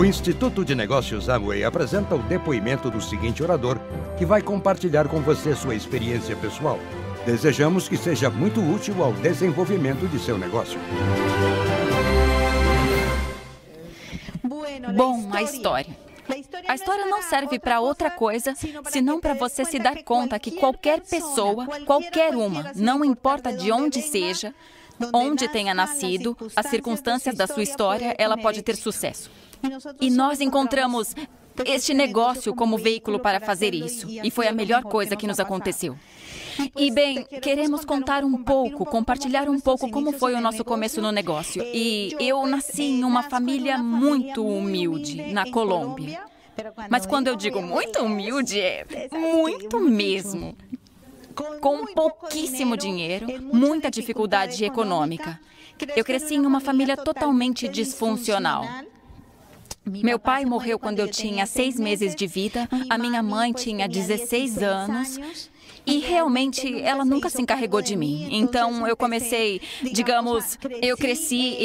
O Instituto de Negócios Amway apresenta o depoimento do seguinte orador, que vai compartilhar com você sua experiência pessoal. Desejamos que seja muito útil ao desenvolvimento de seu negócio. Bom, a história. A história não serve para outra coisa, senão para você se dar conta que qualquer pessoa, qualquer uma, não importa de onde seja, onde tenha nascido, as circunstâncias da sua história, ela pode ter sucesso. E nós encontramos este negócio como veículo para fazer isso. E foi a melhor coisa que nos aconteceu. E bem, queremos contar um pouco, compartilhar um pouco como foi o nosso começo no negócio. E eu nasci em uma família muito humilde, na Colômbia. Mas quando eu digo muito humilde, é muito mesmo. Com pouquíssimo dinheiro, muita dificuldade econômica. Eu cresci em uma família totalmente disfuncional. Meu pai morreu quando eu tinha 6 meses de vida, a minha mãe tinha 16 anos e realmente ela nunca se encarregou de mim. Então eu comecei, digamos, eu cresci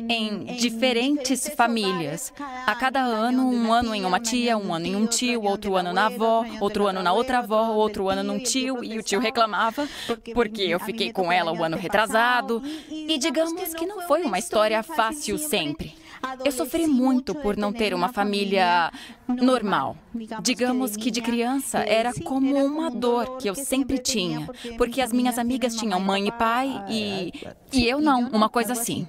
em diferentes famílias. A cada ano, um ano em uma tia, um ano em um tio, outro ano na avó, outro ano na outra avó, outro ano num tio, e o tio reclamava porque eu fiquei com ela o ano retrasado. E digamos que não foi uma história fácil sempre. Eu sofri muito por não ter uma família normal. Digamos que de criança era como uma dor que eu sempre tinha, porque as minhas amigas tinham mãe e pai e eu não, uma coisa assim.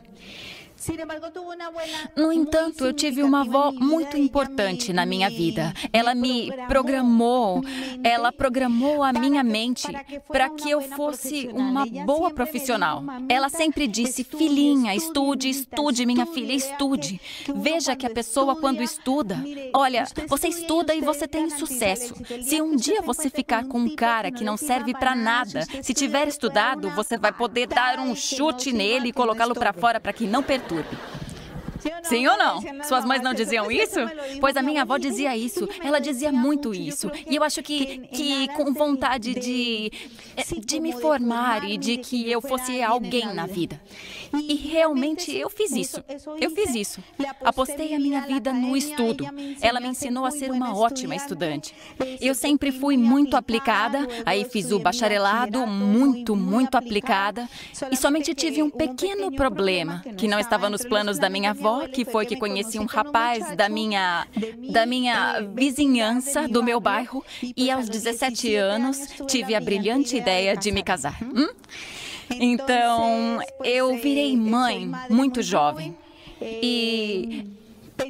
No entanto, eu tive uma avó muito importante na minha vida. Ela me programou, ela programou a minha mente para que eu fosse uma boa profissional. Ela sempre disse, filhinha, estude, estude, minha filha, estude. Veja que a pessoa quando estuda, olha, você estuda e você tem sucesso. Se um dia você ficar com um cara que não serve para nada, se tiver estudado, você vai poder dar um chute nele e colocá-lo para fora para que não perturbe. Sim ou não? Suas mães não diziam isso? Pois a minha avó dizia isso. Ela dizia muito isso. E eu acho que com vontade de me formar e de que eu fosse alguém na vida. E realmente eu fiz isso. Eu fiz isso. Apostei a minha vida no estudo. Ela me ensinou a ser uma ótima estudante. Eu sempre fui muito aplicada, aí fiz o bacharelado, muito aplicada. E somente tive um pequeno problema, que não estava nos planos da minha avó, que foi que conheci um rapaz da minha vizinhança, do meu bairro, e aos 17 anos tive a brilhante ideia de me casar. Então, eu virei mãe muito jovem e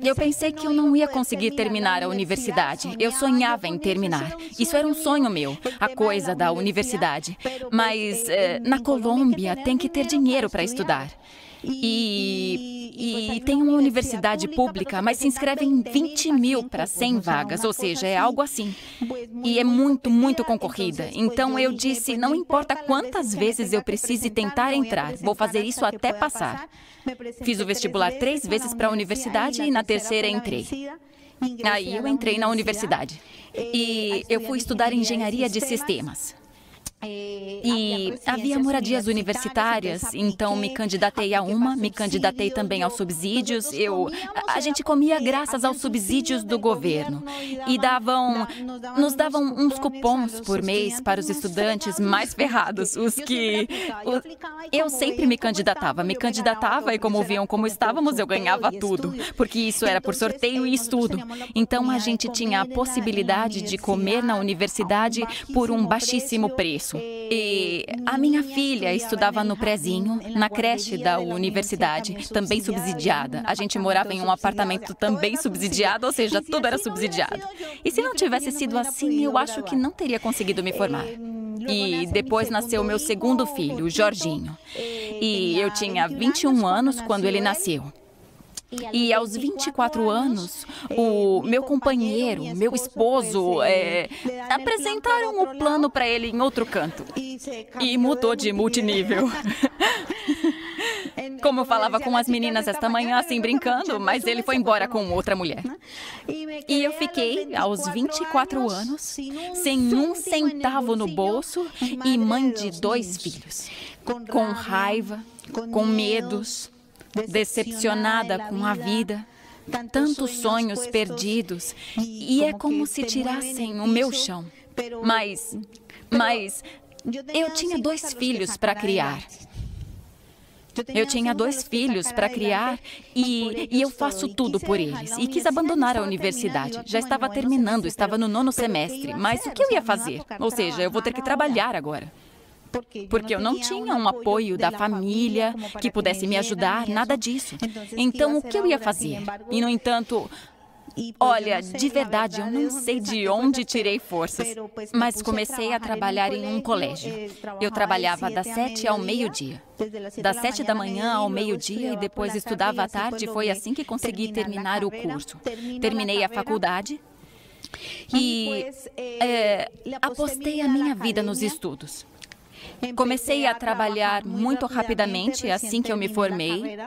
eu pensei que eu não ia conseguir terminar a universidade. Eu sonhava em terminar. Isso era um sonho meu, a coisa da universidade. Mas na Colômbia tem que ter dinheiro para estudar. E tem uma universidade pública, mas se inscrevem 20 mil para 100 vagas, ou seja, é algo assim. E é muito concorrida. Então eu disse, não importa quantas vezes eu precise tentar entrar, vou fazer isso até passar. Fiz o vestibular 3 vezes para a universidade e na terceira entrei. Aí eu entrei na universidade. E eu fui estudar engenharia de sistemas. E havia moradias universitárias, então me candidatei a uma, me candidatei também aos subsídios. A gente comia graças aos subsídios do governo. E nos davam uns cupons por mês para os estudantes mais ferrados, eu sempre me candidatava e como viam como estávamos, eu ganhava tudo, porque isso era por sorteio e estudo. Então a gente tinha a possibilidade de comer na universidade por um baixíssimo preço. E a minha filha estudava no prézinho, na creche da universidade, também subsidiada. A gente morava em um apartamento também subsidiado, ou seja, tudo era subsidiado. E se não tivesse sido assim, eu acho que não teria conseguido me formar. E depois nasceu meu segundo filho, o Jorginho. E eu tinha 21 anos quando ele nasceu. E aos 24 anos, o meu companheiro, meu esposo, apresentaram o plano para ele em outro canto. E mudou de multinível. Como eu falava com as meninas esta manhã, assim brincando, mas ele foi embora com outra mulher. E eu fiquei, aos 24 anos, sem um centavo no bolso e mãe de 2 filhos. Com raiva, com medos, decepcionada com a vida, tantos sonhos perdidos, e é como se tirassem o meu chão. Mas eu tinha 2 filhos para criar. Eu tinha 2 filhos para criar e eu faço tudo por eles. E quis abandonar a universidade. Já estava terminando, estava no 9º semestre. Mas o que eu ia fazer? Ou seja, eu vou ter que trabalhar agora. Porque eu não tinha um apoio da família que pudesse me ajudar, nada disso. Então, o que eu ia fazer? E, no entanto, olha, de verdade, eu não sei de onde tirei forças, mas comecei a trabalhar em um colégio. Eu trabalhava das 7 ao meio-dia. Das 7 da manhã ao meio-dia e depois estudava à tarde. Foi assim que consegui terminar o curso. Terminei a faculdade e apostei a minha vida nos estudos. Comecei a trabalhar muito rapidamente assim que eu me formei.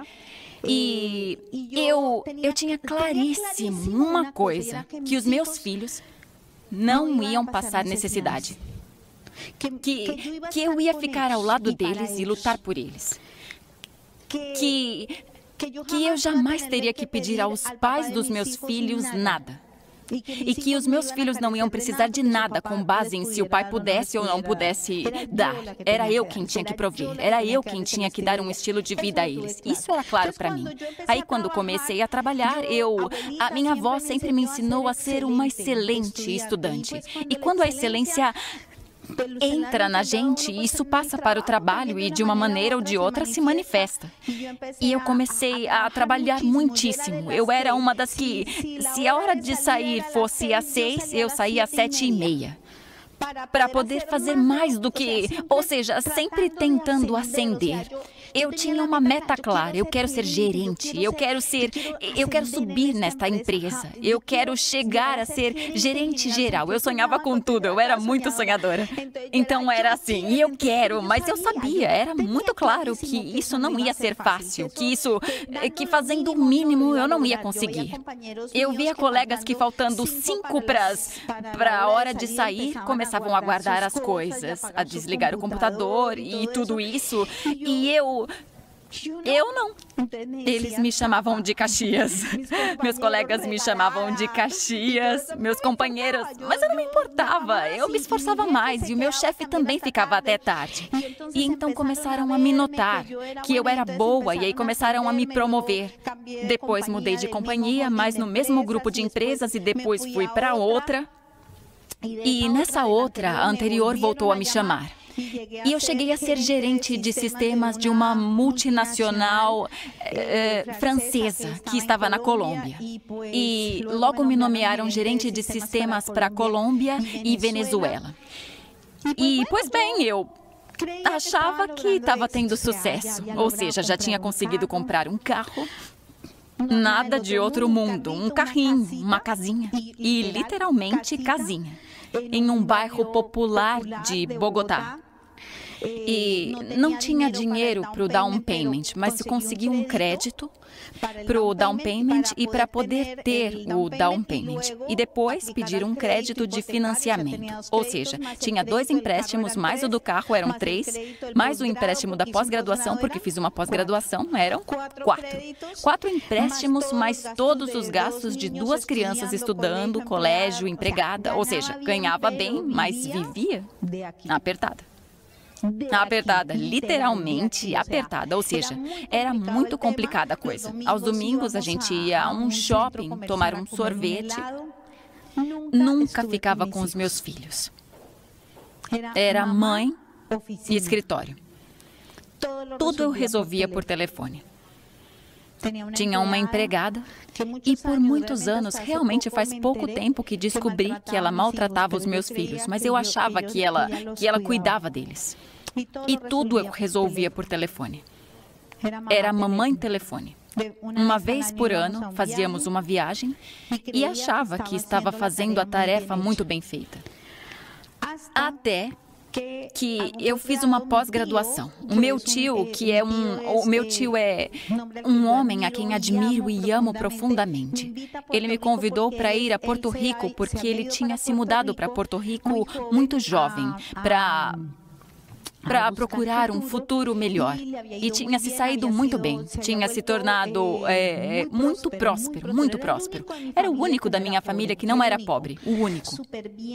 E eu tinha claríssimo uma coisa, que os meus filhos não iam passar necessidade. Que eu ia ficar ao lado deles e lutar por eles. Que eu jamais teria que pedir aos pais dos meus filhos nada. E que os meus filhos não iam precisar de nada com base em se o pai pudesse ou não pudesse dar. Era eu quem tinha que prover. Era eu quem tinha que dar um estilo de vida a eles. Isso era claro para mim. Aí, quando comecei a trabalhar, a minha avó sempre me ensinou a ser uma excelente estudante. E quando a excelência entra na gente, isso passa para o trabalho e, de uma maneira ou de outra, se manifesta. E eu comecei a trabalhar muitíssimo. Eu era uma das que, se a hora de sair fosse às 6, eu saía às 7h30. Para poder fazer mais do que... Ou seja, sempre tentando ascender. Eu tinha uma meta clara. Eu quero ser gerente. Eu quero subir nesta empresa. Eu quero chegar a ser gerente geral. Eu sonhava com tudo. Eu era muito sonhadora. Então era assim. E eu quero, mas eu sabia. Era muito claro que isso não ia ser fácil. Que fazendo o mínimo eu não ia conseguir. Eu via colegas que, faltando 5 para a hora de sair, começavam a guardar as coisas, a desligar o computador e tudo isso. E eu não. Eles me chamavam de Caxias. Meus colegas me chamavam de Caxias, meus companheiros. Mas eu não me importava. Eu me esforçava mais e o meu chefe também ficava até tarde. E então começaram a me notar que eu era boa e aí começaram a me promover. Depois mudei de companhia, mas no mesmo grupo de empresas, e depois fui para outra. E nessa outra, a anterior voltou a me chamar. E eu cheguei a ser gerente de sistemas de uma multinacional francesa que estava na Colômbia. E logo me nomearam gerente de sistemas para Colômbia e Venezuela. E, pois bem, eu achava que estava tendo sucesso. Ou seja, já tinha conseguido comprar um carro. Nada de outro mundo, um carrinho, uma casinha. E literalmente casinha. Em um bairro popular de Bogotá. E não tinha dinheiro para o down payment, mas consegui um crédito para o down payment e para poder ter o down payment. E depois pedir um crédito de financiamento. Ou seja, tinha 2 empréstimos, mais o do carro, eram 3, mais o empréstimo da pós-graduação, porque fiz uma pós-graduação, eram 4. 4 empréstimos, mais todos os gastos de 2 crianças estudando, colégio, empregada. Ou seja, ganhava bem, mas vivia apertada. Apertada, literalmente apertada, ou seja, era muito complicada a coisa. Aos domingos a gente ia a um shopping tomar um sorvete. Nunca ficava com os meus filhos. Era mãe e escritório. Tudo eu resolvia por telefone. Tinha uma empregada e por muitos anos, realmente faz pouco tempo que descobri que ela maltratava os meus filhos, mas eu achava que ela cuidava deles. E tudo eu resolvia por telefone. Era mamãe telefone. Uma vez por ano, fazíamos uma viagem e achava que estava fazendo a tarefa muito bem feita. Até que eu fiz uma pós-graduação. O meu tio é um homem a quem admiro e amo profundamente. Ele me convidou para ir a Porto Rico porque ele tinha se mudado para Porto Rico muito jovem, para procurar um futuro melhor. E tinha se saído muito bem. Tinha se tornado muito próspero, muito próspero. Era o único da minha família que não era pobre, o único.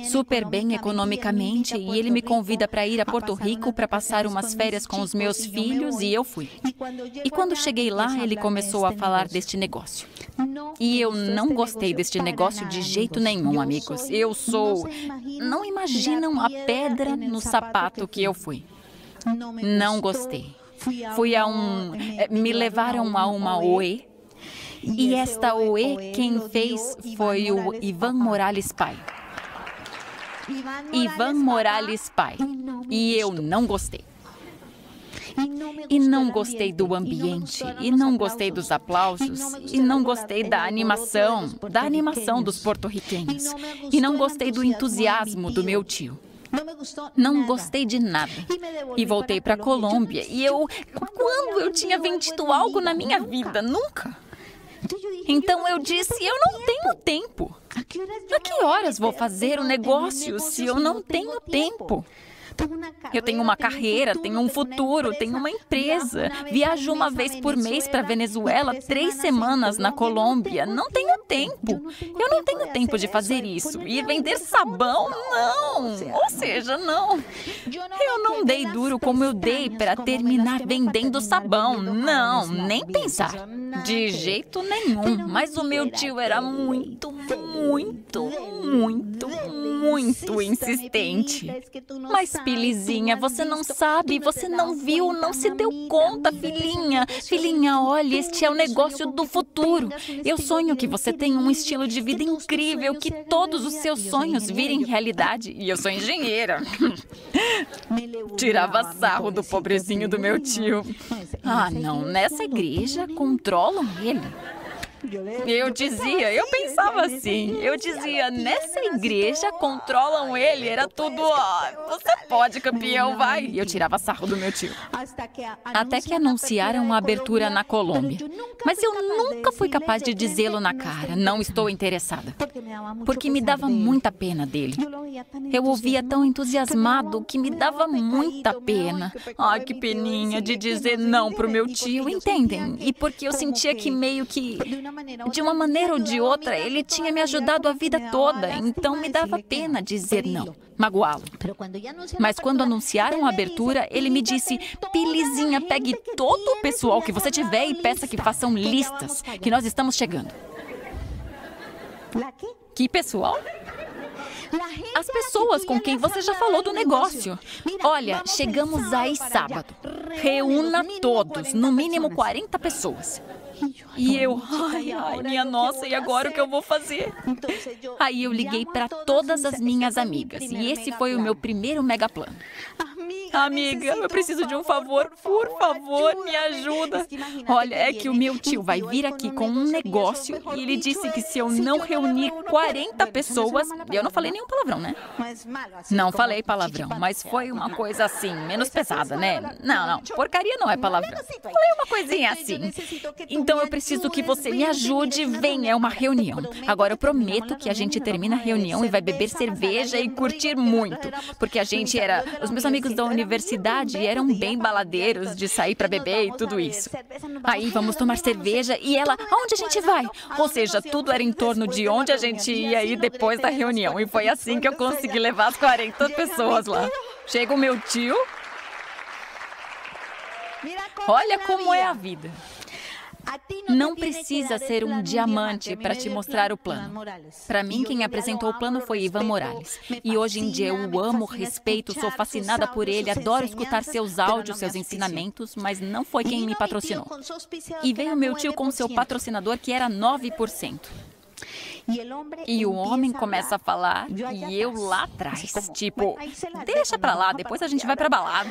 Super bem economicamente, e ele me convida para ir a Porto Rico para passar umas férias com os meus filhos, e eu fui. E quando cheguei lá, ele começou a falar deste negócio. E eu não gostei deste negócio de jeito nenhum, amigos. Eu sou... Não imaginam a pedra no sapato que eu fui. Não gostei. Me levaram a uma OE. E esta OE, quem fez foi o Ivan Morales pai. Ivan Morales pai. E eu não gostei. E não gostei do ambiente, e não gostei dos aplausos, e não gostei da animação dos porto-riquenhos, e não gostei do entusiasmo do meu tio. Não gostei de nada. E voltei para a Colômbia, e quando eu tinha vendido algo na minha vida? Nunca. Então eu disse, eu não tenho tempo. A que horas vou fazer o negócio se eu não tenho tempo? Eu tenho uma carreira, tenho um futuro, tenho uma empresa. Viajo uma vez por mês para a Venezuela, 3 semanas na Colômbia. Não tenho tempo. Eu não tenho tempo de fazer isso. E vender sabão, não. Ou seja, não. Eu não dei duro como eu dei para terminar vendendo sabão. Não, nem pensar. De jeito nenhum. Mas o meu tio era muito insistente. Mas, Filizinha, você não sabe, você não viu, não se deu conta, filhinha. Filhinha, olha, este é o negócio do futuro. Eu sonho que você tenha um estilo de vida incrível, que todos os seus sonhos virem realidade. E eu sou engenheira. Tirava sarro do pobrezinho do meu tio. Ah, não, nessa igreja controlam ele. Eu pensava assim, nessa igreja controlam ele, era tudo, você pode, campeão, vai. E eu tirava sarro do meu tio. Até que anunciaram a abertura na Colômbia. Mas eu nunca fui capaz de dizê-lo na cara, não estou interessada. Porque me dava muita pena dele. Eu o via tão entusiasmado que me dava muita pena. Ai, que peninha de dizer não pro meu tio, entendem? E porque eu sentia que meio que... de uma maneira ou de outra, ele tinha me ajudado a vida toda, então me dava pena dizer não, magoá-lo. Mas quando anunciaram a abertura, ele me disse, Pilizinha, pegue todo o pessoal que você tiver e peça que façam listas, que nós estamos chegando. Que pessoal? As pessoas com quem você já falou do negócio. Olha, chegamos aí sábado. Reúna todos, no mínimo 40 pessoas. E eu, ai, minha nossa, e agora o que eu vou fazer? Aí eu liguei para todas as minhas amigas, e esse foi o meu primeiro mega plano. Amiga, eu preciso de um favor, por favor, me ajuda. Olha, é que o meu tio vai vir aqui com um negócio e ele disse que se eu não reunir 40 pessoas... Eu não falei nenhum palavrão, né? Não falei palavrão, mas foi uma coisa assim, menos pesada, né? Não, porcaria não é palavrão. Falei uma coisinha assim. Então eu preciso que você me ajude, venha, é uma reunião. Agora eu prometo que a gente termina a reunião e vai beber cerveja e curtir muito. Porque a gente era... Os meus amigos da universidade eram bem baladeiros de sair para beber e tudo isso. Aí vamos tomar cerveja e ela, aonde a gente vai? Ou seja, tudo era em torno de onde a gente ia ir depois da reunião. E foi assim que eu consegui levar as 40 pessoas lá. Chega o meu tio. Olha como é a vida. Não precisa ser um diamante para te mostrar o plano. Para mim, quem apresentou o plano foi Ivan Morales. E hoje em dia eu o amo, respeito, sou fascinada por ele, adoro escutar seus áudios, seus ensinamentos, mas não foi quem me patrocinou. E veio meu tio com seu patrocinador, que era 9%. E o homem começa a falar, e eu lá atrás, tipo, deixa pra lá, depois a gente vai pra balada.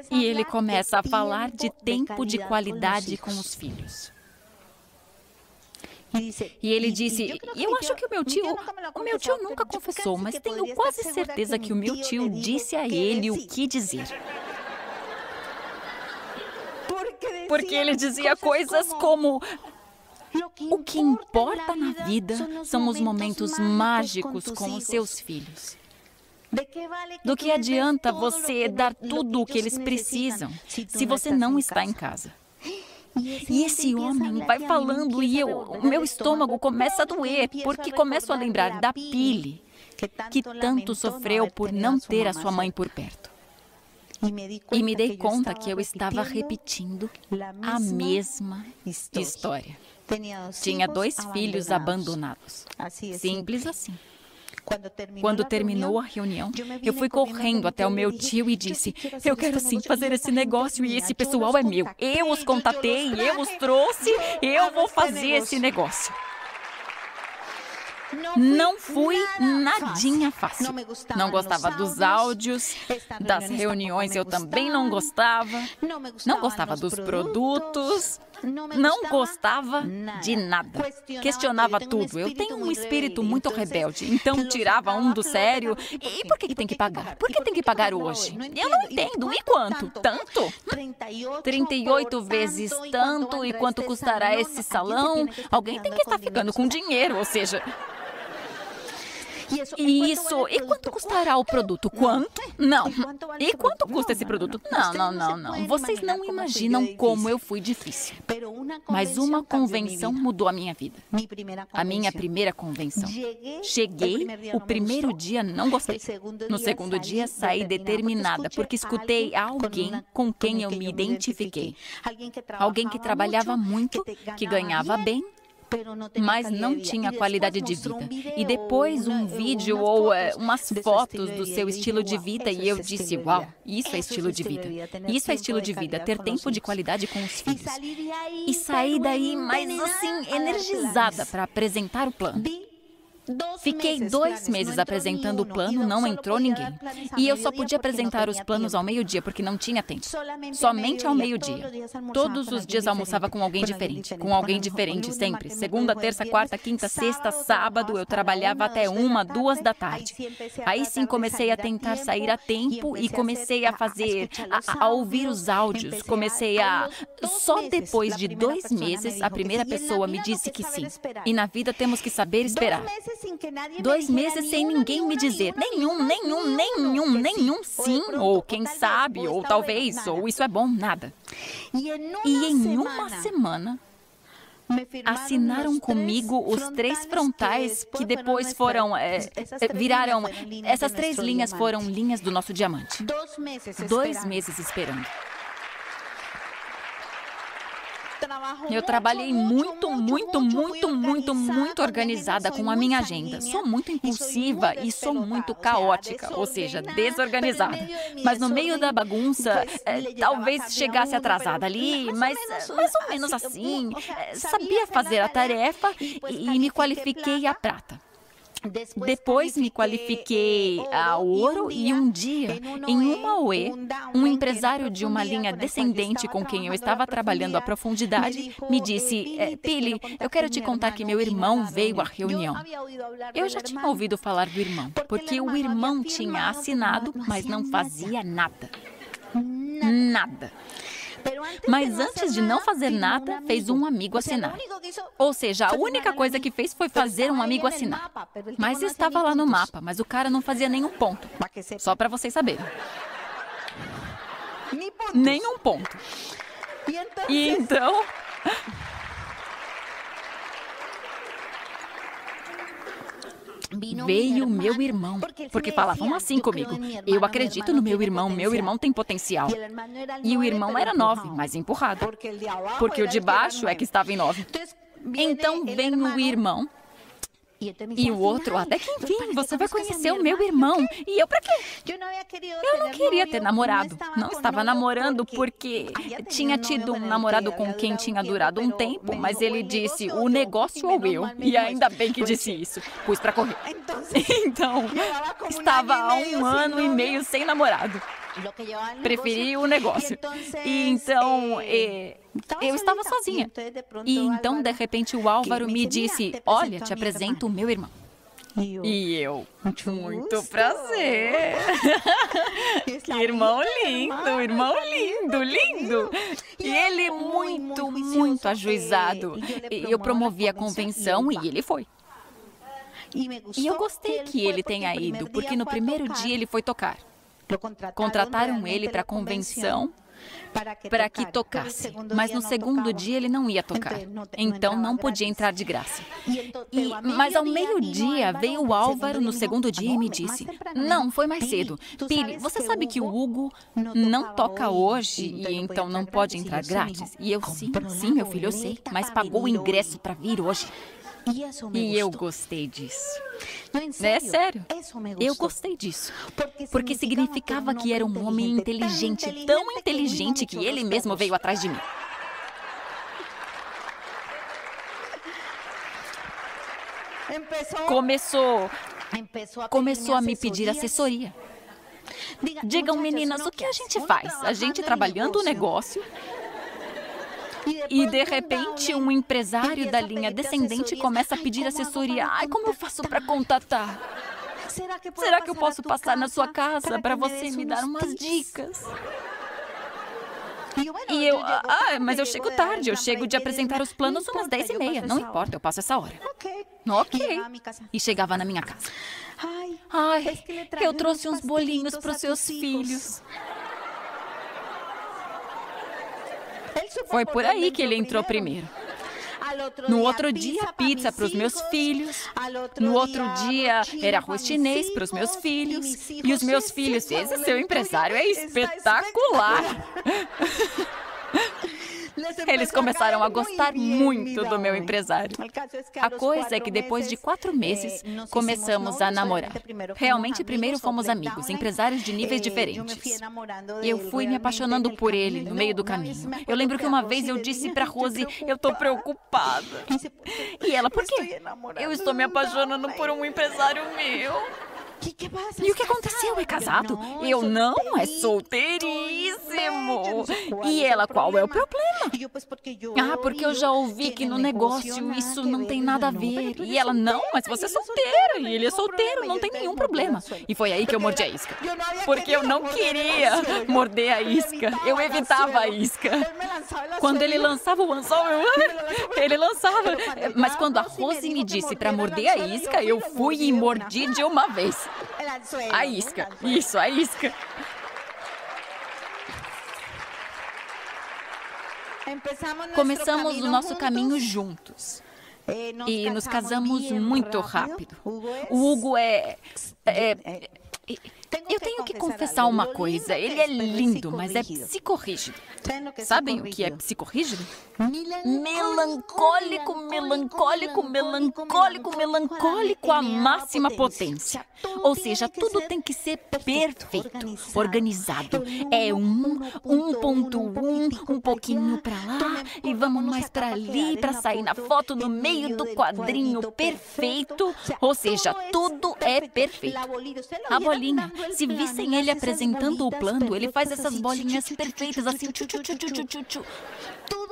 E ele começa a falar de tempo de qualidade com os filhos. E ele disse, eu acho que o meu tio nunca confessou, mas tenho quase certeza que o meu tio disse a ele o que dizer. Porque ele dizia coisas como... O que importa na vida são os momentos mágicos com os seus filhos. Do que adianta você dar tudo o que eles precisam se você não está em casa? E esse homem vai falando e o meu estômago começa a doer, porque começo a lembrar da Pili, que tanto sofreu por não ter a sua mãe por perto. E me dei conta que eu estava repetindo a mesma história. Tinha 2 filhos abandonados. Simples assim. Quando terminou a reunião, eu fui correndo até o meu tio e disse: eu quero sim fazer esse negócio e esse pessoal é meu. Eu os contatei, eu os trouxe, eu vou fazer esse negócio. Não fui nadinha fácil. Não gostava dos áudios, das reuniões eu também não gostava. Não gostava dos produtos. Não gostava de nada. Questionava tudo. Eu tenho um espírito muito rebelde, então tirava um do sério. E por que tem que pagar? Por que tem que pagar hoje? Eu não entendo. E quanto? Tanto? 38 vezes tanto. E quanto custará esse salão? Alguém tem que estar ficando com dinheiro, ou seja... E quanto custará o produto? Quanto? Não. E quanto custa esse produto? Não. Vocês não imaginam como eu fui difícil. Mas uma convenção mudou a minha vida. A minha primeira convenção. Cheguei, o primeiro dia não gostei. No segundo dia saí determinada, porque escutei alguém com quem eu me identifiquei. Alguém que trabalhava muito, que ganhava bem, mas não tinha qualidade de vida. E depois um vídeo ou umas fotos do seu estilo de vida e eu disse, uau, isso é estilo de vida. Isso é estilo de vida, ter tempo de qualidade com os filhos. E saí daí mais assim, energizada para apresentar o plano. Fiquei 2 meses apresentando o plano, não entrou ninguém. E eu só podia apresentar os planos ao meio-dia, porque não tinha tempo. Somente ao meio-dia. Todos os dias almoçava com alguém diferente. Com alguém diferente, sempre. Segunda, terça, quarta, quinta, sexta, sábado, eu trabalhava até 1, 2 da tarde. Aí sim comecei a tentar sair a tempo e comecei a fazer, a ouvir os áudios. Comecei a... Só depois de 2 meses, a primeira pessoa me disse que sim. E na vida temos que saber esperar. 2 meses sem ninguém me dizer nenhum sim, ou quem sabe, ou talvez, ou isso é bom, nada. E em uma semana, assinaram comigo os 3 frontais que depois foram, viraram, essas 3 linhas foram linhas do nosso diamante. 2 meses esperando. Eu trabalhei muito organizada com a minha agenda. Sou muito impulsiva e sou muito caótica, ou seja, desorganizada. Mas no meio da bagunça, talvez chegasse atrasada ali, mas mais ou menos assim. Sabia fazer a tarefa e me qualifiquei a prata. Depois me qualifiquei a ouro e um dia, em uma UE, um empresário de uma linha descendente com quem eu estava trabalhando a profundidade me disse, Pili, eu quero te contar que meu irmão veio à reunião. Eu já tinha ouvido falar do irmão, porque o irmão tinha assinado, mas não fazia nada. Nada. Mas antes de não fazer nada, fez um amigo assinar. Ou seja, a única coisa que fez foi fazer um amigo assinar. Mas estava lá no mapa, mas o cara não fazia nenhum ponto. Só para vocês saberem. Nenhum ponto. E então... Veio meu irmão, porque falavam assim comigo. Eu acredito no meu irmão tem potencial. E o irmão era 9, mas empurrado. Porque o de baixo é que estava em 9. Então vem o irmão. E o outro, até que enfim, você vai conhecer o meu irmão. E eu pra quê? Eu não queria ter namorado. Não estava namorando porque tinha tido um namorado com quem tinha durado um tempo, mas ele disse, o negócio ou eu. E ainda bem que disse isso. Pus pra correr. Então, estava há 1 ano e meio sem namorado. Preferi o negócio. E então, eu estava sozinha. E então, de repente, o Álvaro me disse, olha, te apresento o meu irmão. E eu, muito prazer. Que irmão lindo, lindo. E ele muito ajuizado. Eu promovi a convenção e ele foi. E eu gostei que ele tenha ido, porque no primeiro dia ele foi tocar. Contrataram ele para a convenção para que tocasse, mas no segundo dia ele não ia tocar, então não podia entrar de graça. Mas ao meio-dia veio o Álvaro no segundo dia e me disse: não, foi mais cedo. Pili, você sabe que o Hugo não toca hoje e então não pode entrar grátis? E eu, sim, meu filho, eu sei, mas pagou o ingresso para vir hoje. E eu gostei disso. É sério, eu gostei disso. Porque significava que era um homem inteligente, tão inteligente que ele mesmo veio atrás de mim. Começou a me pedir assessoria. Digam, meninas, o que a gente faz? A gente trabalhando o negócio. E, de repente, um empresário da linha descendente começa a pedir assessoria. Ai, como eu faço para contatar? Será que eu posso passar na sua casa para você me dar umas dicas? E eu, mas eu chego tarde. Eu chego de apresentar os planos umas 10h30. Não importa, eu passo essa hora. Ok. E chegava na minha casa. Ai, eu trouxe uns bolinhos para os seus filhos. Foi por aí que ele entrou primeiro. No outro dia, pizza para os meus filhos. No outro dia, era arroz chinês para os meus filhos. E os meus filhos, esse seu empresário é espetacular. Eles começaram a gostar muito do meu empresário. A coisa é que depois de 4 meses, começamos a namorar. Realmente, primeiro fomos amigos, empresários de níveis diferentes. Eu fui me apaixonando por ele no meio do caminho. Eu lembro que uma vez eu disse para Rose, eu tô preocupada. E ela, por quê? Eu estou me apaixonando por um empresário meu. E o que aconteceu? É casado? Eu não, é solteiríssimo. E ela, qual é o problema? Porque eu já ouvi que no negócio isso não tem nada a ver. E ela, não, mas você é solteira. E ele é solteiro, não tem nenhum problema. E foi aí que eu mordi a isca. Porque eu não queria morder a isca. Eu evitava a isca. Quando ele lançava o anzol, ele lançava. Mas quando a Rose me disse para morder a isca, eu fui e mordi de uma vez. A isca. Isso, a isca. Começamos o nosso caminho juntos. E nos casamos muito rápido. O Hugo eu tenho que confessar uma coisa. Ele é lindo, mas é psicorrígido. Sabem o que é psicorrígido? Melancólico, melancólico, melancólico, melancólico à máxima potência. Ou seja, tudo tem que ser perfeito, organizado. É 1.1, um pouquinho para lá e vamos mais para ali para sair na foto no meio do quadrinho perfeito. Ou seja, tudo é perfeito. A bolinha, se vissem ele apresentando o plano, ele faz essas bolinhas perfeitas assim, tchu, tchu, tchu, tchu, tchu, tchu.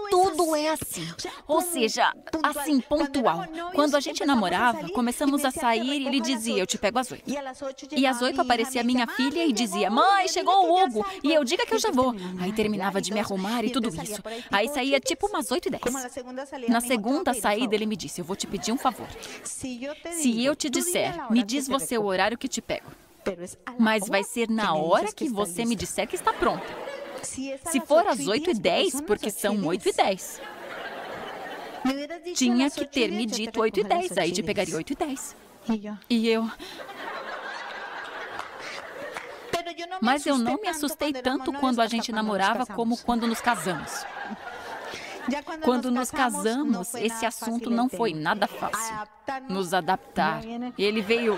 Tudo é assim, ou seja, assim, pontual. Quando a gente namorava, começamos a sair e ele dizia, eu te pego às 8. E às 8 aparecia minha filha e dizia, mãe, chegou o Hugo. E eu, diga que eu já vou. Aí terminava de me arrumar e tudo isso. Aí saía tipo umas 8h10. Na segunda saída ele me disse, eu vou te pedir um favor. Se eu te disser, me diz você o horário que te pego. Mas vai ser na hora que você me disser que está pronta. Se for às 8h10, porque são 8h10. Tinha que ter me dito 8h10, aí te pegaria 8h10. E eu... Mas eu não me assustei tanto quando a gente namorava como quando nos casamos. Quando nos casamos, esse assunto não foi nada fácil. Nos adaptar. Ele veio...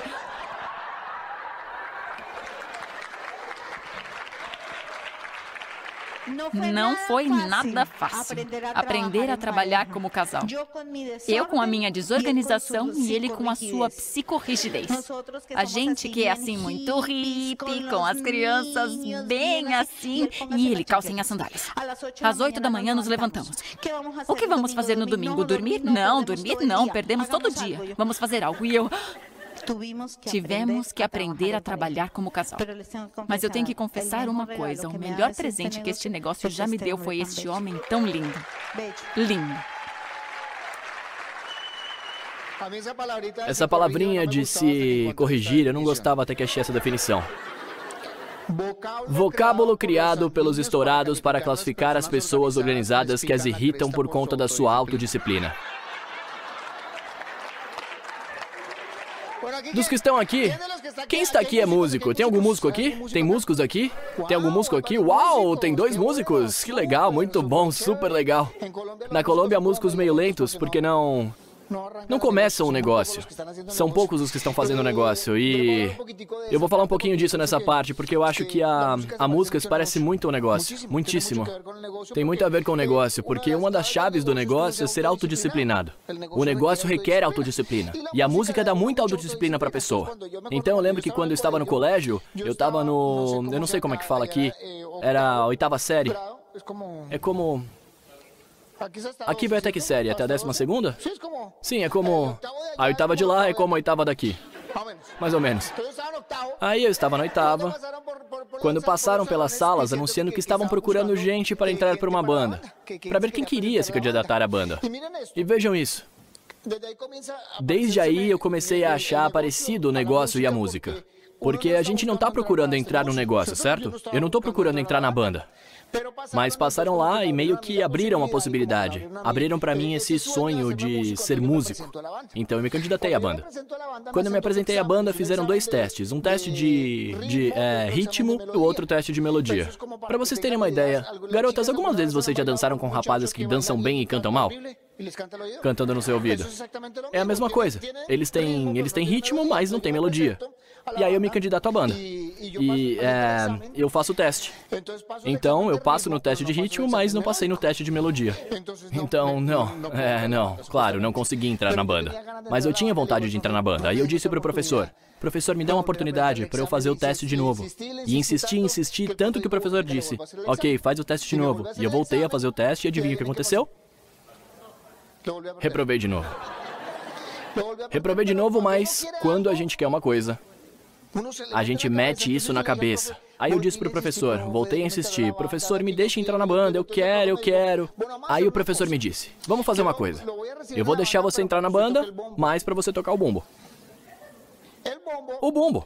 Não foi nada fácil aprender a trabalhar como casal. Eu com a minha desorganização e ele com a sua psicorrigidez. A gente que é assim muito hippie, com as crianças bem assim, e ele calcinha sandálias. Às 8 da manhã nos levantamos. O que vamos fazer no domingo? Dormir? Não, dormir não, perdemos todo dia. Vamos fazer algo. E eu... Tivemos que aprender a trabalhar como casal. Mas eu tenho que confessar uma coisa. O melhor presente que este negócio já me deu foi este homem tão lindo. Lindo. Essa palavrinha de se corrigir, eu não gostava até que achei essa definição. Vocábulo criado pelos estourados para classificar as pessoas organizadas que as irritam por conta da sua autodisciplina. Dos que estão aqui, quem está aqui é músico? Tem algum músico aqui? Tem músicos aqui? Tem algum músico aqui? Uau, tem 2 músicos! Que legal, muito bom, super legal. Na Colômbia, músicos meio lentos, porque não começam o negócio. São poucos os que estão fazendo o negócio. E eu vou falar um pouquinho disso nessa parte, porque eu acho que a música se parece muito ao negócio. Muitíssimo. Tem muito a ver com o negócio, porque uma das chaves do negócio é ser autodisciplinado. O negócio requer autodisciplina. E a música dá muita autodisciplina para a pessoa. Então eu lembro que quando eu estava no colégio, eu estava no... eu não sei como é que fala aqui. Era a 8ª série. É como... Aqui vai até que série? Até a 12ª? Sim, é como... A 8ª de lá é como a 8ª daqui. Mais ou menos. Aí eu estava na 8ª, quando passaram pelas salas anunciando que estavam procurando gente para entrar para uma banda, para ver quem queria se candidatar à banda. E vejam isso. Desde aí eu comecei a achar parecido o negócio e a música. Porque a gente não está procurando entrar no negócio, certo? Eu não estou procurando entrar na banda. Mas passaram lá e meio que abriram a possibilidade. Abriram para mim esse sonho de ser músico. Então eu me candidatei à banda. Quando eu me apresentei à banda, fizeram 2 testes. Um teste de ritmo e o outro teste de melodia. Para vocês terem uma ideia, garotas, algumas vezes vocês já dançaram com rapazes que dançam bem e cantam mal? Cantando no seu ouvido. É a mesma coisa. Eles têm ritmo, mas não tem melodia. E aí eu me candidato à banda. E eu faço o teste. Então eu passo no teste de ritmo, mas não passei no teste de melodia. Então, não. Claro, não consegui entrar na banda. Mas eu tinha vontade de entrar na banda. Aí eu disse para o professor, me dá uma oportunidade para eu fazer o teste de novo. E insisti, tanto que o professor disse, ok, faz o teste de novo. E eu voltei a fazer o teste e adivinha o que aconteceu? Reprovei de novo. Reprovei de novo, mas quando a gente quer uma coisa, a gente mete isso na cabeça. Aí eu disse pro professor, voltei a insistir, professor, me deixa entrar na banda, eu quero. Aí o professor me disse, vamos fazer uma coisa. Eu vou deixar você entrar na banda, mas para você tocar o bumbo. O bumbo.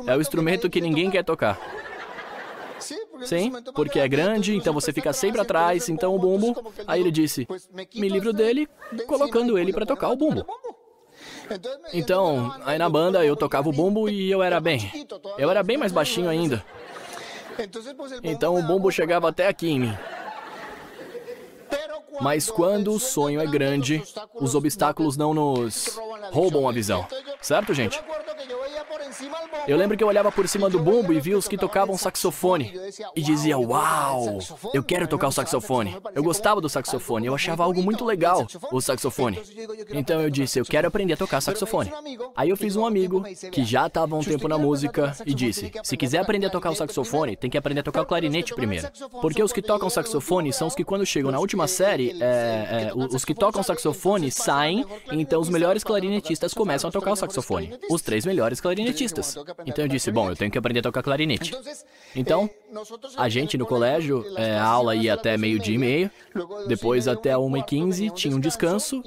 É o instrumento que ninguém quer tocar. Sim, porque é grande, então você fica sempre atrás, então o bumbo... Aí ele disse, me livro dele, colocando ele para tocar o bumbo. Então, aí na banda eu tocava o bumbo e eu era bem mais baixinho ainda. Então o bumbo chegava até aqui em mim. Mas quando o sonho é grande, os obstáculos não nos roubam a visão. Certo, gente? Eu lembro que eu olhava por cima do bumbo e via os que tocavam saxofone. E dizia, uau, eu quero tocar o saxofone. Eu gostava do saxofone, eu achava algo muito legal, o saxofone. Então eu disse, eu quero aprender a tocar saxofone. Aí eu fiz um amigo que já estava há um tempo na música e disse, se quiser aprender a tocar o saxofone, tem que aprender a tocar o clarinete primeiro. Porque os que tocam saxofone são os que quando chegam na última série, os que tocam saxofone saem, então os melhores clarinetistas começam a tocar o saxofone. Os 3 melhores clarinetistas. Então eu disse, bom, eu tenho que aprender a tocar clarinete. Então, a gente no colégio, a aula ia até 12:30, depois até 1:15 tinha um descanso,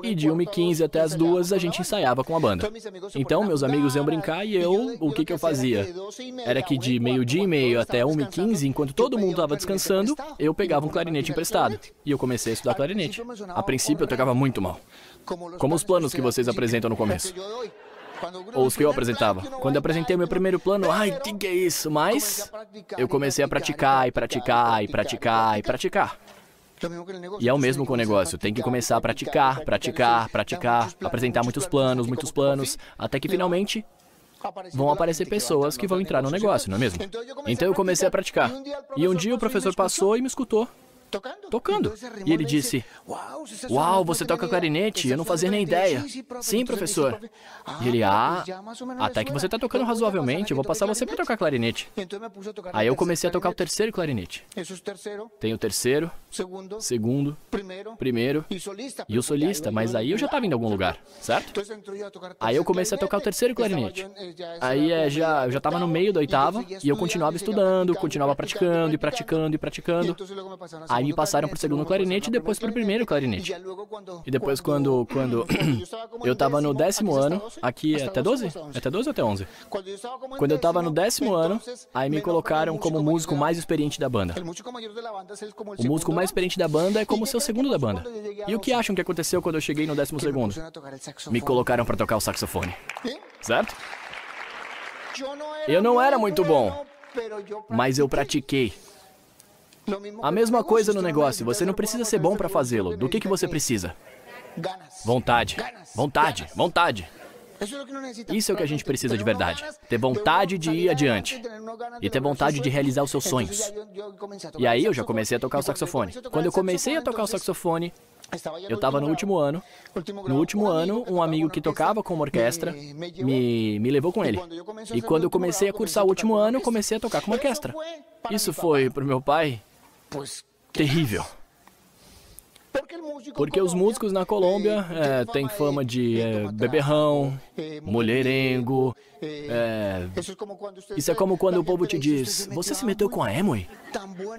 e de 1:15 até as 2 a gente ensaiava com a banda. Então, meus amigos iam brincar e o que eu fazia? Era que de 12:30 até 1:15, enquanto todo mundo estava descansando, eu pegava um clarinete emprestado. E eu comecei a estudar clarinete. A princípio eu tocava muito mal. Como os planos que vocês apresentam no começo. Ou os que eu apresentava. Quando eu apresentei meu primeiro plano, ai, que é isso? Mas eu comecei a praticar. E é o mesmo com o negócio. Tem que começar a praticar, apresentar muitos planos, até que finalmente vão aparecer pessoas que vão entrar no negócio, não é mesmo? Então eu comecei a praticar. E um dia o professor passou e me escutou tocando. E ele disse, uau, você toca clarinete? Eu não fazia nem ideia. Sim, professor. E ele, até que você está tocando razoavelmente, eu vou passar você para tocar clarinete. Aí eu comecei a tocar o 3º clarinete. Tem o 3º, segundo, primeiro e o solista, mas aí eu já estava indo em algum lugar, certo? Aí eu comecei a tocar o 3º clarinete. Aí eu já estava no meio da 8ª e eu continuava estudando, continuava praticando. Aí Aí me passaram pro segundo clarinete e depois pro primeiro clarinete. E depois quando eu tava no 10º ano, aqui é até 12? É até 12 ou até 11? Quando eu tava no 10º ano, aí me colocaram como músico mais experiente da banda. O músico mais experiente da banda é como ser o segundo da banda. E o que acham que aconteceu quando eu cheguei no 12º? Me colocaram pra tocar o saxofone. Certo? Eu não era muito bom, mas eu pratiquei. A mesma coisa no negócio, você não precisa ser bom para fazê-lo. Do que você precisa? Vontade, vontade, vontade. Isso é o que a gente precisa de verdade. Ter vontade de ir adiante. E ter vontade de realizar os seus sonhos. E aí eu já comecei a tocar o saxofone. Quando eu comecei a tocar o saxofone, eu estava no último ano. No último ano, um amigo que tocava com uma orquestra me levou com ele. E quando eu comecei a cursar o último ano, eu comecei a tocar com uma orquestra. Isso foi, para o meu pai, terrível. Porque os músicos na Colômbia têm fama de beberrão, mulherengo. Isso é como quando o povo te diz, você se meteu com a Amway?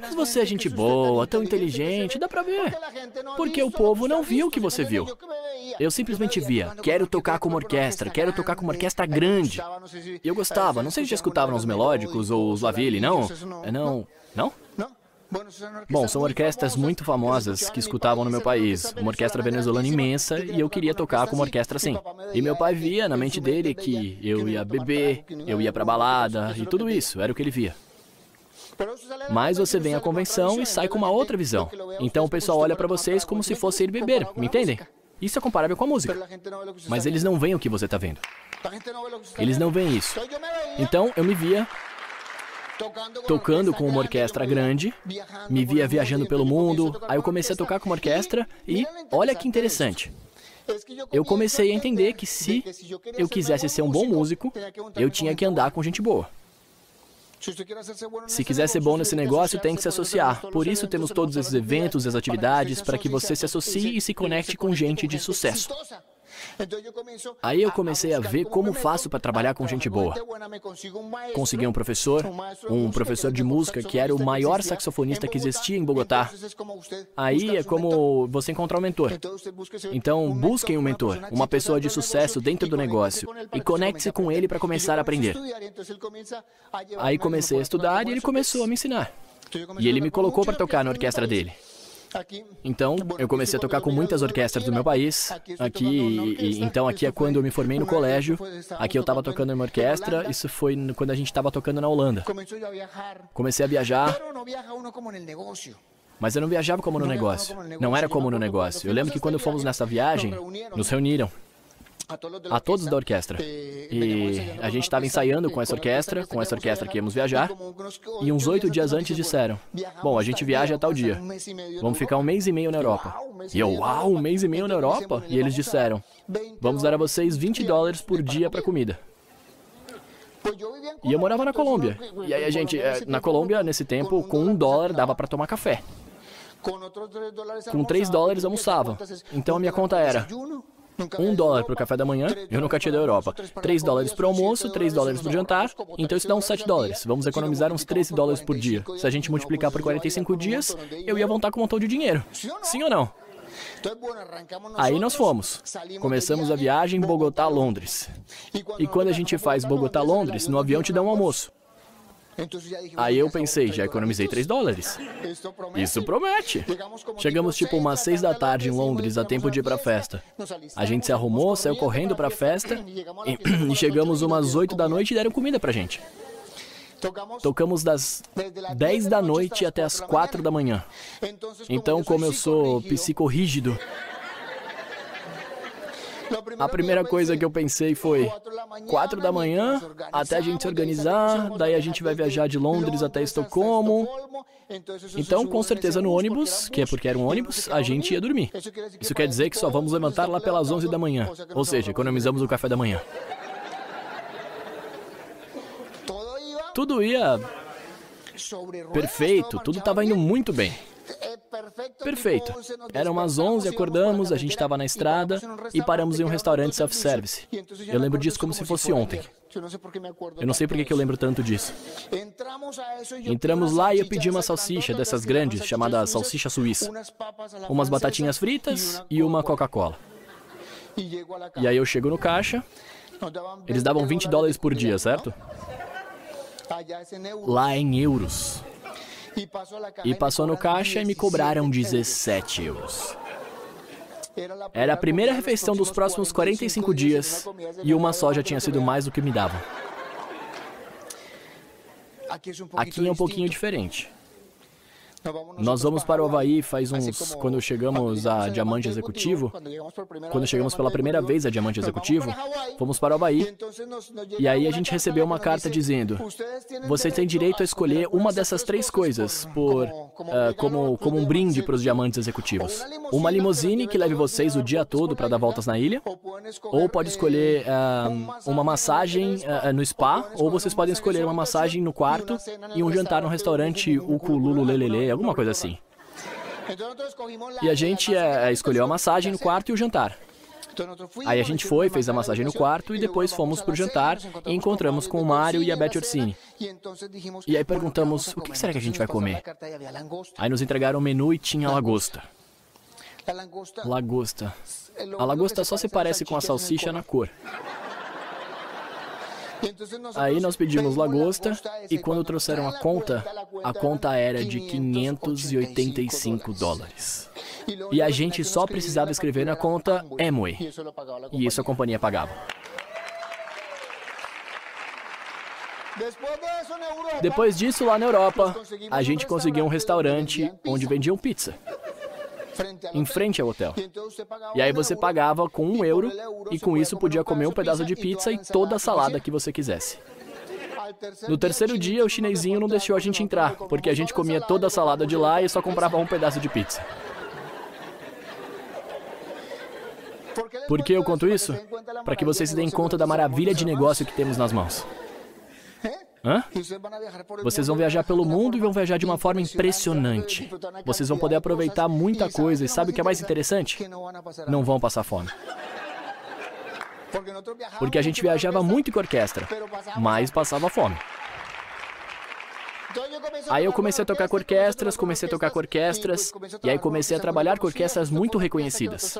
Mas você é gente boa, tão inteligente, dá pra ver. Porque o povo não viu o que você viu. Eu simplesmente via, quero tocar com uma orquestra, quero tocar com uma orquestra grande. E eu gostava, não sei se já escutavam os melódicos ou os Laville, não? Não? Bom, são orquestras muito famosas que escutavam no meu país. Uma orquestra venezuelana imensa e eu queria tocar com uma orquestra assim. E meu pai via na mente dele que eu ia beber, eu ia pra balada e tudo isso, era o que ele via. Mas você vem à convenção e sai com uma outra visão. Então o pessoal olha pra vocês como se fosse ir beber, me entendem? Isso é comparável com a música. Mas eles não veem o que você tá vendo. Eles não veem isso. Então eu me via tocando com uma orquestra grande, me via viajando pelo mundo, aí eu comecei a tocar com uma orquestra e, olha que interessante, eu comecei a entender que se eu quisesse ser um bom músico, eu tinha que andar com gente boa. Se quiser ser bom nesse negócio, tem que se associar. Por isso temos todos esses eventos, as atividades, para que você se associe e se conecte com gente de sucesso. Aí eu comecei a ver como faço para trabalhar com gente boa. Consegui um professor de música que era o maior saxofonista que existia em Bogotá. Aí é como você encontrar um mentor. Então busquem um mentor, uma pessoa de sucesso dentro do negócio e conecte-se com ele para começar a aprender. Aí comecei a estudar e ele começou a me ensinar. E ele me colocou para tocar na orquestra dele. Então, eu comecei a tocar com muitas orquestras do meu país. Então aqui é quando eu me formei no colégio. Aqui eu estava tocando em uma orquestra. Isso foi quando a gente estava tocando na Holanda. Comecei a viajar. Mas eu não viajava como no negócio. Não era como no negócio. Eu lembro que quando fomos nessa viagem, nos reuniram. A todos da orquestra. E a gente estava ensaiando com essa orquestra que íamos viajar, e uns 8 dias antes disseram, bom, a gente viaja tal dia, vamos ficar 1 mês e meio na Europa. E eu, uau, 1 mês e meio na Europa? E eles disseram, vamos dar a vocês $20 por dia para comida. E eu morava na Colômbia. E aí a gente, na Colômbia, nesse tempo, com $1 dava para tomar café. Com $3 almoçava. Então a minha conta era $1 para o café da manhã, eu nunca tinha da Europa. $3 para o almoço, $3 para o jantar, então isso dá uns $7. Vamos economizar uns $13 por dia. Se a gente multiplicar por 45 dias, eu ia voltar com um montão de dinheiro. Sim ou não? Aí nós fomos. Começamos a viagem Bogotá-Londres. E quando a gente faz Bogotá-Londres, no avião te dá um almoço. Aí eu pensei, já economizei $3. Isso promete. Chegamos tipo umas 6 da tarde em Londres, a tempo de ir pra festa. A gente se arrumou, saiu correndo pra festa e chegamos umas 8 da noite e deram comida pra gente. Tocamos das 10 da noite até as 4 da manhã. Então, como eu sou psicorrígido, a primeira coisa que eu pensei foi 4 da manhã, até a gente se organizar, daí a gente vai viajar de Londres até Estocolmo. Então, com certeza no ônibus, que é porque era um ônibus, a gente ia dormir. Isso quer dizer que só vamos levantar lá pelas 11 da manhã, ou seja, economizamos o café da manhã. Tudo ia perfeito, tudo estava indo muito bem. Perfeito. Eram umas 11, acordamos, a gente estava na estrada e paramos em um restaurante self-service. Eu lembro disso como se fosse ontem. Eu não sei por que eu lembro tanto disso. Entramos lá e eu pedi uma salsicha dessas grandes, chamada salsicha suíça. Umas batatinhas fritas e uma Coca-Cola. E aí eu chego no caixa, eles davam $20 por dia, certo? Lá em euros. E passou no caixa e me cobraram 17 euros. Era a primeira refeição dos próximos 45 dias e uma só já tinha sido mais do que me davam. Aqui é um pouquinho diferente. Nós vamos para o Havaí quando chegamos a Diamante Executivo, quando chegamos pela primeira vez a Diamante Executivo, fomos para o Havaí, e aí a gente recebeu uma carta dizendo: você tem direito a escolher uma dessas 3 coisas como um brinde para os Diamantes Executivos. Uma limusine que leve vocês o dia todo para dar voltas na ilha, ou pode escolher uma massagem no spa, ou vocês podem escolher uma massagem no quarto e um jantar no restaurante Ukulululelele, alguma coisa assim. E a gente escolheu a massagem no quarto e o jantar. Aí a gente fez a massagem no quarto e depois fomos pro jantar e encontramos com o Mário e a Beth Orsini. E aí perguntamos, o que será que a gente vai comer? Aí nos entregaram o menu e tinha lagosta. Lagosta. A lagosta só se parece com a salsicha na cor. Aí nós pedimos lagosta e quando trouxeram a conta era de $585. E a gente só precisava escrever na conta Amway. E isso a companhia pagava. Depois disso, lá na Europa, a gente conseguiu um restaurante onde vendiam pizza. Em frente ao hotel. E aí você pagava com €1 e com isso podia comer um pedaço de pizza e toda a salada que você quisesse. No terceiro dia, o chinesinho não deixou a gente entrar, porque a gente comia toda a salada de lá e só comprava um pedaço de pizza. Por que eu conto isso? Para que vocês se deem conta da maravilha de negócio que temos nas mãos. Hã? Vocês vão viajar pelo mundo e vão viajar de uma forma impressionante. Vocês vão poder aproveitar muita coisa e sabe o que é mais interessante? Não vão passar fome. Porque a gente viajava muito com orquestra, mas passava fome. Aí eu comecei a tocar com orquestras, e aí comecei a trabalhar com orquestras muito reconhecidas.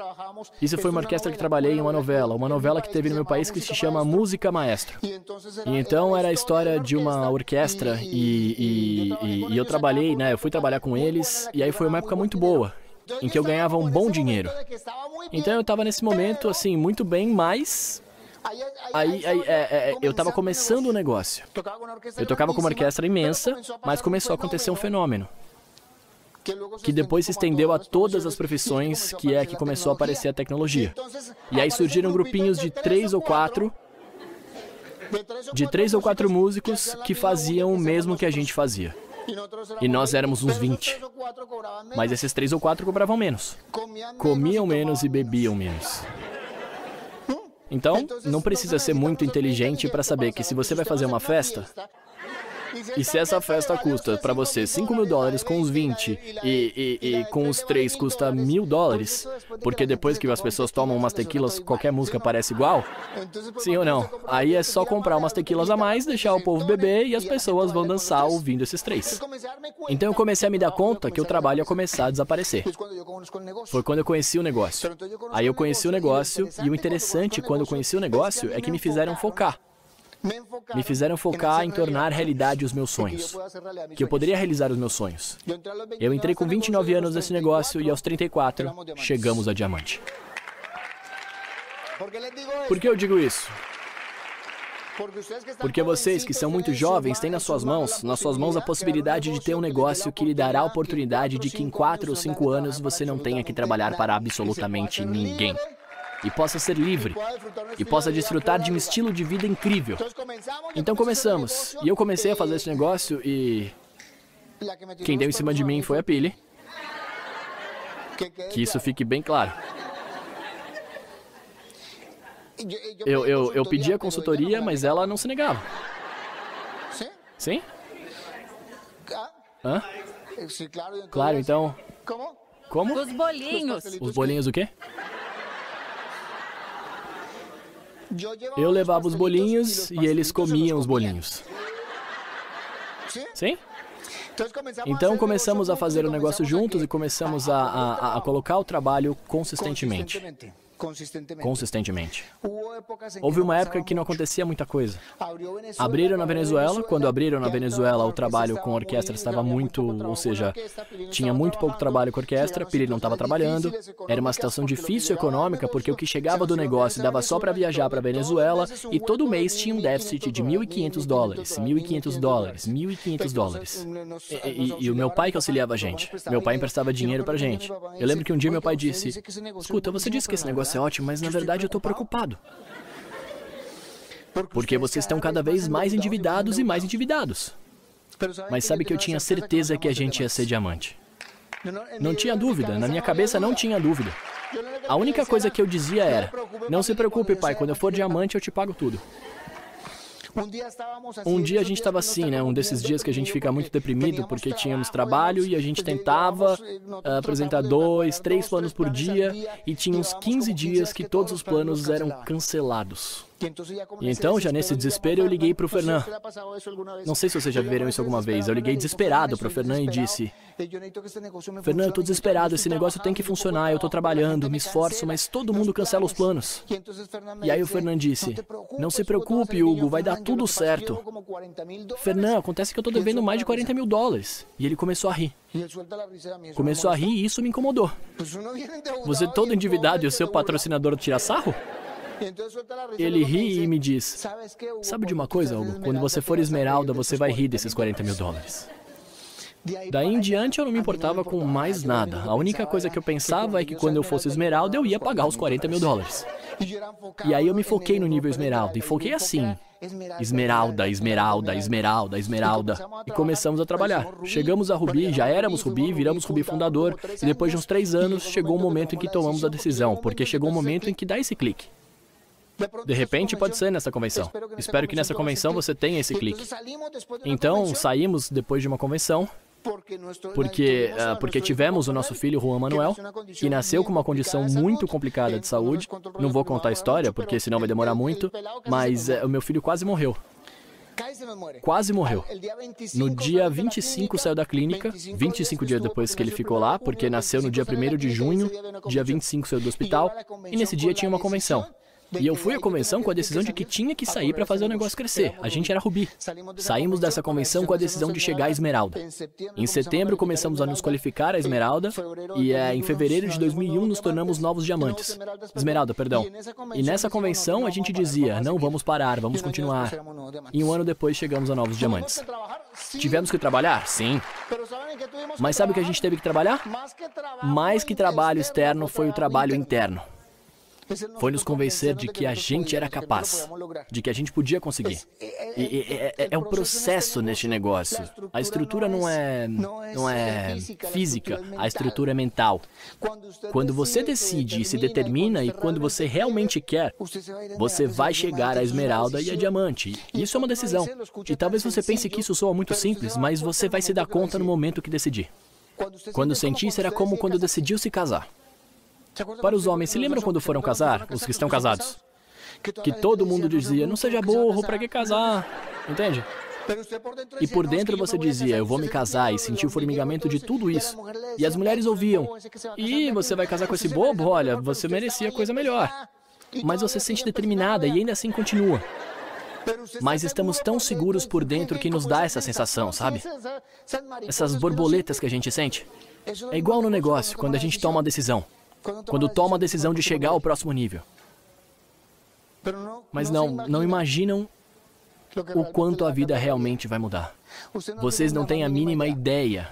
Isso foi uma orquestra que trabalhei em uma novela que teve no meu país que se chama Música Maestro. E então era a história de uma orquestra e eu trabalhei, né, eu fui trabalhar com eles, e aí foi uma época muito boa, em que eu ganhava um bom dinheiro. Então eu estava nesse momento, assim, muito bem, mas... eu estava começando o negócio. Eu tocava com uma orquestra imensa, mas começou a acontecer um fenômeno que depois se estendeu a todas as profissões, que é que começou a aparecer a tecnologia. E aí surgiram grupinhos de 3 ou 4 músicos que faziam o mesmo que a gente fazia. E nós éramos uns 20. Mas esses 3 ou 4 cobravam menos. Comiam menos e bebiam menos. Então, não precisa ser muito inteligente para saber que se você vai fazer uma festa, e se essa festa custa para você $5.000 com os 20 e com os 3 custa $1.000, porque depois que as pessoas tomam umas tequilas, qualquer música parece igual? Sim ou não? Aí é só comprar umas tequilas a mais, deixar o povo beber e as pessoas vão dançar ouvindo esses 3. Então eu comecei a me dar conta que o trabalho ia começar a desaparecer. Foi quando eu conheci o negócio. Aí eu conheci o negócio e o interessante quando eu conheci o negócio é que me fizeram focar. Me fizeram focar em tornar realidade os meus sonhos. Que eu poderia realizar os meus sonhos. Eu entrei com 29 anos nesse negócio e aos 34 chegamos a diamante. Por que eu digo isso? Porque vocês que são muito jovens têm nas suas mãos a possibilidade de ter um negócio que lhe dará a oportunidade de que em 4 ou 5 anos você não tenha que trabalhar para absolutamente ninguém. E possa ser livre, e possa desfrutar de um estilo de vida incrível. Então começamos, e eu comecei a fazer esse negócio e... quem deu em cima de mim foi a Pili. Que isso fique bem claro. Eu pedi a consultoria, mas ela não se negava. Sim? Hã? Claro, então... Como? Os bolinhos. Os bolinhos o quê? Eu levava os bolinhos e eles comiam os bolinhos. Sim? Então começamos a fazer o negócio juntos e começamos a colocar o trabalho consistentemente. Houve uma época que não acontecia muita coisa. Abriram na Venezuela. Quando abriram na Venezuela, o trabalho com orquestra estava muito... Ou seja, tinha muito pouco trabalho com orquestra, Piri não estava trabalhando. Era uma situação difícil econômica, porque o que chegava do negócio dava só para viajar para a Venezuela e todo mês tinha um déficit de $1.500, $1.500, $1.500. E o meu pai que auxiliava a gente. Meu pai emprestava dinheiro para a gente. Eu lembro que um dia meu pai disse: escuta, você disse que esse negócio é ótimo, mas na verdade eu estou preocupado. Porque vocês estão cada vez mais endividados e mais endividados. Mas sabe que eu tinha certeza que a gente ia ser diamante. Não tinha dúvida, na minha cabeça não tinha dúvida. A única coisa que eu dizia era: não se preocupe, pai, quando eu for diamante eu te pago tudo. Um dia a gente estava assim, né? Um desses dias que a gente fica muito deprimido porque tínhamos trabalho e a gente tentava apresentar 2, 3 planos por dia e tinha uns 15 dias que todos os planos eram cancelados. E então, já nesse desespero, eu liguei para o Fernand. Não sei se vocês já viram isso alguma vez. Eu liguei desesperado para o Fernand e disse: Fernand, eu estou desesperado, esse negócio tem que funcionar, eu estou trabalhando, me esforço, mas todo mundo cancela os planos. E aí o Fernand disse: não se preocupe, Hugo, vai dar tudo certo. Fernand, acontece que eu estou devendo mais de $40 mil. E ele começou a rir. Começou a rir e isso me incomodou. Você todo endividado e o seu patrocinador tira sarro? Ele ri e me diz: sabe de uma coisa, Hugo? Quando você for esmeralda, você vai rir desses $40 mil. Daí em diante eu não me importava com mais nada. A única coisa que eu pensava é que quando eu fosse esmeralda, eu ia pagar os $40 mil. E aí eu me foquei no nível esmeralda. E foquei assim: esmeralda, esmeralda, esmeralda, esmeralda. E começamos a trabalhar. Chegamos a Rubi, já éramos Rubi, viramos Rubi fundador. E depois de uns 3 anos, chegou o momento em que tomamos a decisão. Porque chegou o momento em que dá esse clique. De repente pode ser nessa convenção. Espero que nessa convenção você tenha esse clique. Então saímos depois de uma convenção, porque tivemos o nosso filho Juan Manuel, que nasceu com uma condição muito complicada de saúde. Não vou contar a história, porque senão vai demorar muito, mas o meu filho quase morreu. Quase morreu. No dia 25 saiu da clínica, 25 dias depois que ele ficou lá, porque nasceu no dia 1º de junho, dia 25 saiu do hospital, e nesse dia tinha uma convenção. E eu fui à convenção com a decisão de que tinha que sair para fazer o negócio crescer. A gente era Rubi. Saímos dessa convenção com a decisão de chegar à Esmeralda. Em setembro começamos a nos qualificar à Esmeralda e em fevereiro de 2001 nos tornamos novos diamantes. Esmeralda, perdão. E nessa convenção a gente dizia: não vamos parar, vamos continuar. E um ano depois chegamos a novos diamantes. Tivemos que trabalhar? Sim. Mas sabe o que a gente teve que trabalhar? Mais que trabalho externo foi o trabalho interno. Foi nos convencer de que a gente era capaz, de que a gente podia conseguir. É o processo neste negócio. A estrutura não é física, a estrutura é mental. Quando você decide e se determina e quando você realmente quer, você vai chegar à esmeralda e a diamante. Isso é uma decisão. E talvez você pense que isso soa muito simples, mas você vai se dar conta no momento que decidir. Quando sentir, será como quando decidiu se casar. Para os homens, se lembram quando foram casar? Os que estão casados? Que todo mundo dizia: não seja burro, para que casar? Entende? E por dentro você dizia: eu vou me casar, e sentia o formigamento de tudo isso. E as mulheres ouviam: e você vai casar com esse bobo? Olha, você merecia coisa melhor. Mas você se sente determinada e ainda assim continua. Mas estamos tão seguros por dentro que nos dá essa sensação, sabe? Essas borboletas que a gente sente. É igual no negócio, quando a gente toma uma decisão. Quando toma a decisão de chegar ao próximo nível. Mas não imaginam o quanto a vida realmente vai mudar. Vocês não têm a mínima ideia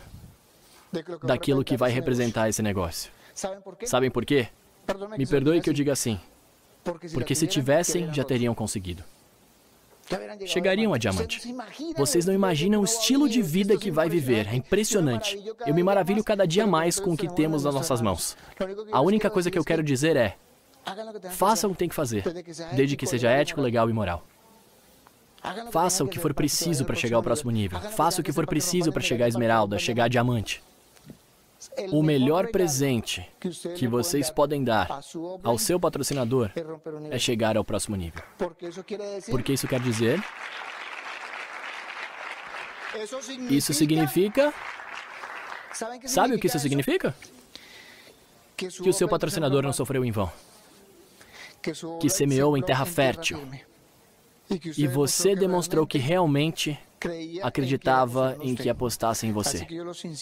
daquilo que vai representar esse negócio. Sabem por quê? Me perdoe que eu diga assim. Porque se tivessem, já teriam conseguido. Chegariam a diamante. Vocês não imaginam o estilo de vida que vai viver. É impressionante. Eu me maravilho cada dia mais com o que temos nas nossas mãos. A única coisa que eu quero dizer é: faça o que tem que fazer, desde que seja ético, legal e moral. Faça o que for preciso para chegar ao próximo nível. Faça o que for preciso para chegar a esmeralda, chegar a diamante. O melhor presente que vocês podem dar ao seu patrocinador é chegar ao próximo nível. Porque isso quer dizer? Isso significa... Sabe o que isso significa? Que o seu patrocinador não sofreu em vão. Que semeou em terra fértil. E você demonstrou que realmente acreditava em que apostasse em você.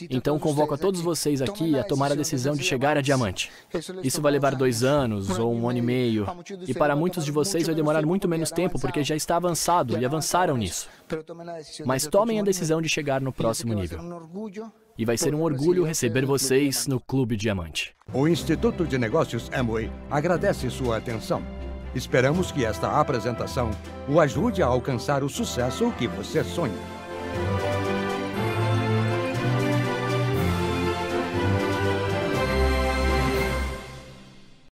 Então convoco a todos vocês aqui a tomar a decisão de chegar a diamante. Isso vai levar 2 anos ou 1 ano e meio. E para muitos de vocês vai demorar muito menos tempo porque já está avançado e avançaram nisso. Mas tomem a decisão de chegar no próximo nível. E vai ser um orgulho receber vocês no Clube Diamante. O Instituto de Negócios Amway agradece sua atenção. Esperamos que esta apresentação o ajude a alcançar o sucesso que você sonha.